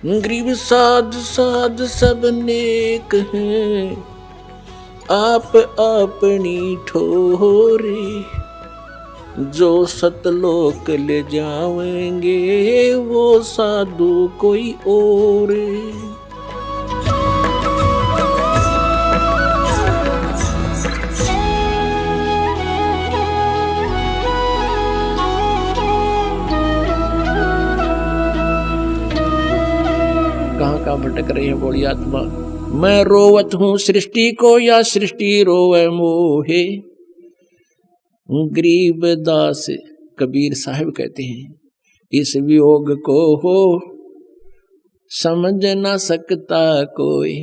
Grieve साध साध सब नेक हैं, आप अपनी ठोरे। जो सतलोक ले जाएंगे वो साधु कोई और। कहाँ भटक रही है बड़ी आत्मा। मैं रोवत हूँ सृष्टि को या सृष्टि रोवे मोहे। गरीबदास कबीर साहब कहते हैं इस वियोग को हो समझ ना सकता कोई।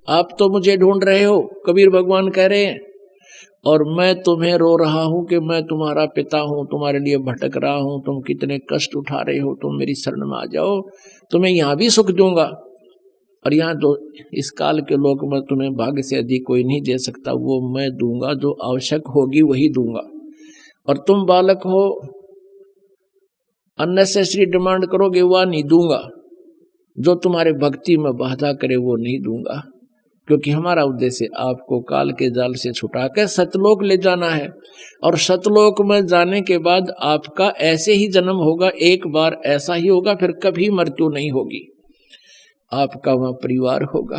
आप तो मुझे ढूंढ रहे हो, कबीर भगवान कह रहे हैं, और मैं तुम्हें रो रहा हूं कि मैं तुम्हारा पिता हूं, तुम्हारे लिए भटक रहा हूं, तुम कितने कष्ट उठा रहे हो, तुम मेरी शरण में आ जाओ, तुम्हें यहां भी सुख दूंगा। और यहाँ तो इस काल के लोग में तुम्हें भाग्य से अधिक कोई नहीं दे सकता, वो मैं दूंगा, जो आवश्यक होगी वही दूंगा। और तुम बालक हो, अननेसेसरी डिमांड करोगे वह नहीं दूंगा, जो तुम्हारे भक्ति में बाधा करे वो नहीं दूंगा, क्योंकि हमारा उद्देश्य आपको काल के जाल से छुटाकर सतलोक ले जाना है। और सतलोक में जाने के बाद आपका ऐसे ही जन्म होगा, एक बार ऐसा ही होगा, फिर कभी मृत्यु नहीं होगी। आपका वहां परिवार होगा,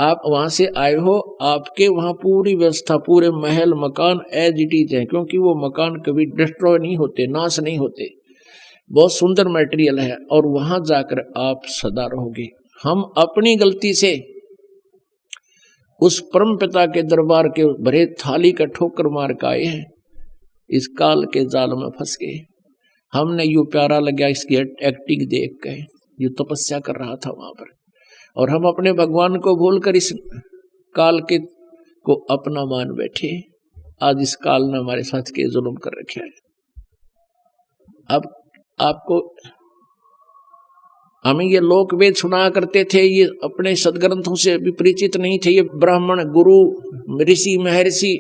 आप वहां से आए हो, आपके वहां पूरी व्यवस्था, पूरे महल मकान एज इट इज है, क्योंकि वो मकान कभी डिस्ट्रॉय नहीं होते, नाश नहीं होते, बहुत सुंदर मटेरियल है, और वहां जाकर आप सदा रहोगे। हम अपनी गलती से उस परम पिता के दरबार के भरे थाली का ठोकर मार के आए हैं, इस काल के जाल में फंस गए। हमने यूं प्यारा लगा इसकी एक्टिंग देख के, ये तपस्या कर रहा था वहां पर, और हम अपने भगवान को भूलकर इस काल के को अपना मान बैठे। आज इस काल ने हमारे साथ के जुल्म कर रखे हैं। अब आपको हमें ये लोक वेद सुना करते थे, ये अपने सदग्रंथों से भी परिचित नहीं थे, ये ब्राह्मण गुरु ऋषि महर्षि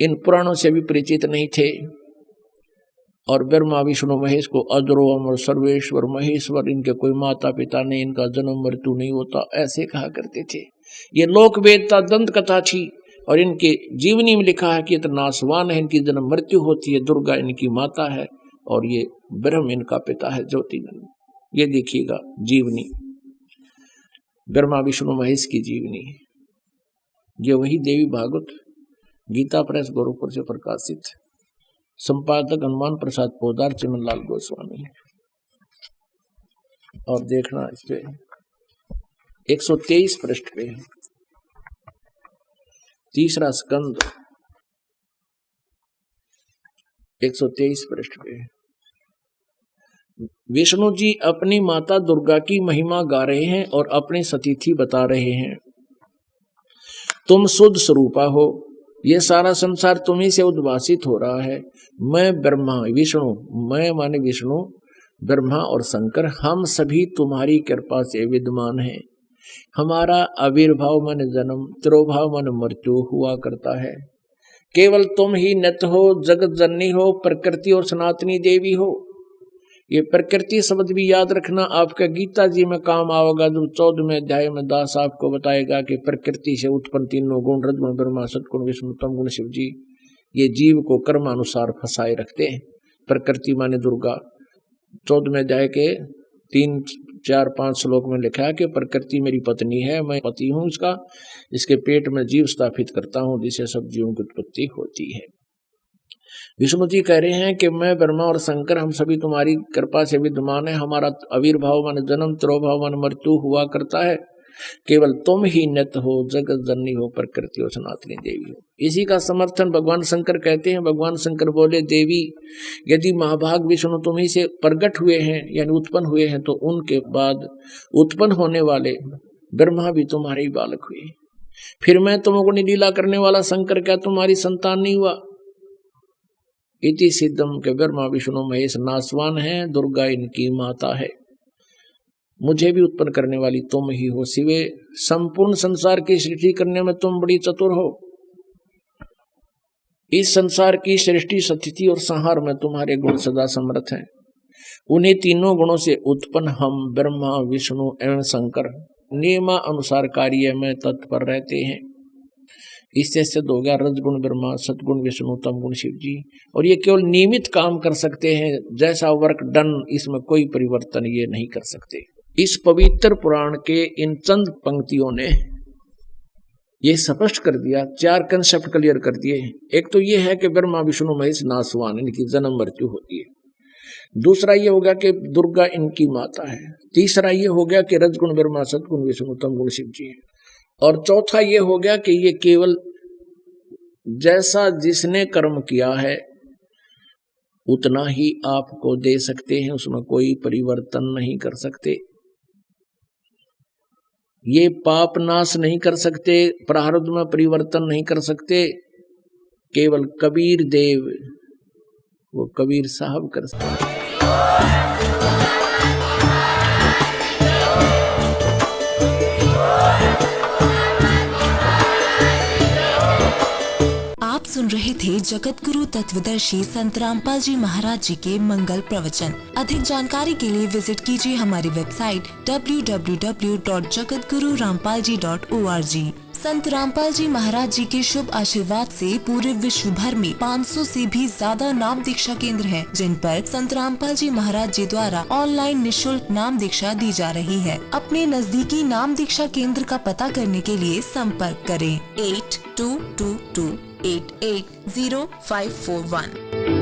इन पुराणों से भी परिचित नहीं थे। और ब्रह्मा विष्णु महेश को अजरो अमर सर्वेश्वर महेश्वर, इनके कोई माता पिता नहीं, इनका जन्म मृत्यु नहीं होता, ऐसे कहा करते थे। ये लोक वेदता दंत कथा थी, और इनके जीवनी में लिखा है कि ये तो नासवान है, इनकी जन्म मृत्यु होती है, दुर्गा इनकी माता है, और ये ब्रह्म इनका पिता है, ज्योतिनंद। ये देखिएगा जीवनी, ब्रह्मा विष्णु महेश की जीवनी। ये वही देवी भागवत गीता प्रेस गोरखपुर से प्रकाशित, संपादक हनुमान प्रसाद पोदार, चिमनलाल गोस्वामी। और देखना इस पे 123 पृष्ठ पे, तीसरा स्कंद 123 पृष्ठ पे विष्णु जी अपनी माता दुर्गा की महिमा गा रहे हैं और अपनी सतीथि बता रहे हैं। तुम शुद्ध स्वरूपा हो, ये सारा संसार तुम्ही से उद्भासित हो रहा है। मैं ब्रह्मा विष्णु, मैं माने विष्णु, ब्रह्मा और शंकर, हम सभी तुम्हारी कृपा से विद्यमान हैं। हमारा आविर्भाव मन जन्म, तिरोभाव मन मृत्यु हुआ करता है। केवल तुम ही नित्य हो, जगत जननी हो, प्रकृति और सनातनी देवी हो। ये प्रकृति शब्द भी याद रखना, आपका गीता जी में काम आएगा, जो 14वें अध्याय में दास आपको बताएगा कि प्रकृति से उत्पन्न तीनों गुण, रजगुण ब्रह्मा, सतगुण विष्णु, तम गुण शिव जी, ये जीव को कर्मानुसार फंसाए रखते हैं। प्रकृति माने दुर्गा, 14वें अध्याय के 3, 4, 5 श्लोक में लिखा है कि प्रकृति मेरी पत्नी है, मैं पति हूँ इसका, इसके पेट में जीव स्थापित करता हूँ, जिससे सब जीवों की उत्पत्ति होती है। विष्णु जी कह रहे हैं कि मैं ब्रह्मा और शंकर, हम सभी तुम्हारी कृपा से विद्यमान है। हमारा आविर्भाव मन जन्म, तिरोभाव मन मृत्यु हुआ करता है। केवल तुम ही नित्य हो, जगत जननी हो, प्रकृति और सनातनी देवी हो। इसी का समर्थन भगवान शंकर कहते हैं। भगवान शंकर बोले, देवी यदि महाभाग विष्णु तुम्ही से प्रकट हुए हैं, यानी उत्पन्न हुए हैं, तो उनके बाद उत्पन्न होने वाले ब्रह्मा भी तुम्हारे ही बालक हुए। फिर मैं तुमको लीला करने वाला शंकर क्या तुम्हारी संतान नहीं हुआ? इति सिद्धम के ब्रह्मा विष्णु महेश नासवान है, दुर्गा इनकी माता है। मुझे भी उत्पन्न करने वाली तुम ही हो। शिवे, संपूर्ण संसार की सृष्टि करने में तुम बड़ी चतुर हो। इस संसार की सृष्टि, स्थिति और संहार में तुम्हारे गुण सदा समर्थ हैं। उन्हीं तीनों गुणों से उत्पन्न हम ब्रह्मा विष्णु एवं शंकर नियमानुसार कार्य में तत्पर रहते हैं। इससे सिद्ध हो गया रजगुण ब्रह्मा, सतगुण विष्णु, तमगुण शिव जी। और ये केवल नियमित काम कर सकते हैं, जैसा वर्क डन, इसमें कोई परिवर्तन ये नहीं कर सकते। इस पवित्र पुराण के इन चंद पंक्तियों ने ये स्पष्ट कर दिया, 4 कंसेप्ट क्लियर कर दिए। एक तो ये है कि ब्रह्मा विष्णु महेश नासवान, इनकी जन्म मृत्यु होती है। दूसरा ये हो गया कि दुर्गा इनकी माता है। तीसरा ये हो गया कि रजगुण ब्रह्मा, सतगुण विष्णु, तमगुण शिव जी है। और चौथा ये हो गया कि ये केवल जैसा जिसने कर्म किया है उतना ही आपको दे सकते हैं, उसमें कोई परिवर्तन नहीं कर सकते। ये पाप नाश नहीं कर सकते, प्रारब्ध में परिवर्तन नहीं कर सकते। केवल कबीर देव, वो कबीर साहब कर सकते हैं। आप सुन रहे थे जगत गुरु तत्वदर्शी संत रामपाल जी महाराज जी के मंगल प्रवचन। अधिक जानकारी के लिए विजिट कीजिए हमारी वेबसाइट www.jagatgururampalji.org। संत रामपाल जी महाराज जी के शुभ आशीर्वाद से पूरे विश्व भर में 500 से भी ज्यादा नाम दीक्षा केंद्र हैं, जिन पर संत रामपाल जी महाराज जी द्वारा ऑनलाइन निशुल्क नाम दीक्षा दी जा रही है। अपने नजदीकी नाम दीक्षा केंद्र का पता करने के लिए संपर्क करें 8222880541।